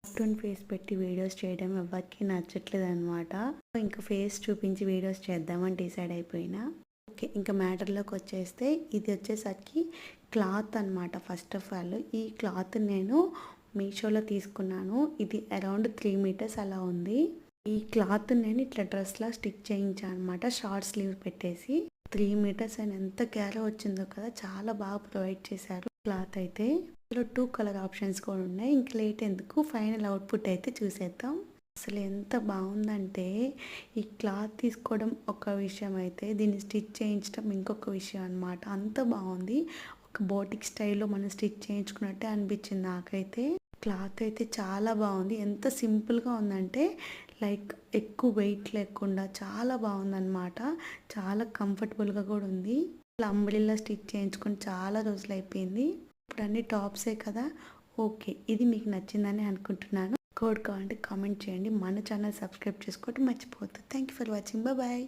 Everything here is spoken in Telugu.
కార్టూన్ ఫేస్ పెట్టి వీడియోస్ చేయడం ఎవరికి నచ్చట్లేదు అనమాట. ఇంకా ఫేస్ చూపించి వీడియోస్ చేద్దామని డిసైడ్ అయిపోయినా. ఓకే, ఇంకా మ్యాటర్లోకి వచ్చేస్తే ఇది వచ్చేసరికి క్లాత్ అనమాట. ఫస్ట్ ఆఫ్ ఆల్ ఈ క్లాత్ నేను మీషోలో తీసుకున్నాను. ఇది అరౌండ్ 3 మీటర్స్ అలా ఉంది. ఈ క్లాత్ నేను ఇట్లా డ్రెస్లా స్టిచ్ చేయించాను అనమాట, షార్ట్ స్లీవ్ పెట్టేసి. 3 మీటర్స్ అని ఎంత క్యారో వచ్చిందో కదా, చాలా బాగా ప్రొవైడ్ చేశారు క్లాత్ అయితే. ఇందులో 2 కలర్ ఆప్షన్స్ కూడా ఉన్నాయి. ఇంక లేట్ ఎందుకు, ఫైనల్ అవుట్పుట్ అయితే చూసేద్దాం. అసలు ఎంత బాగుందంటే ఈ క్లాత్ తీసుకోవడం ఒక విషయం అయితే, దీన్ని స్టిచ్ చేయించడం ఇంకొక విషయం అనమాట. అంత బాగుంది. ఒక బోటిక్ స్టైల్లో మనం స్టిచ్ చేయించుకున్నట్టే అనిపించింది నాకైతే. క్లాత్ అయితే చాలా బాగుంది. ఎంత సింపుల్గా ఉందంటే లైక్ ఎక్కువ వెయిట్ లేకుండా చాలా బాగుందన్నమాట. చాలా కంఫర్టబుల్గా కూడా ఉంది. ఇలా అంబ్రెల్లా స్టిచ్ చేయించుకొని చాలా రోజులు అయిపోయింది. ఇప్పుడు అన్ని టాప్సే కదా. ఓకే, ఇది మీకు నచ్చిందని అనుకుంటున్నాను. కోడ్ కావాలంటే కామెంట్ చేయండి. మన ఛానల్ సబ్స్క్రైబ్ చేసుకోవడం మర్చిపోవద్దు. Thank you for watching. Bye.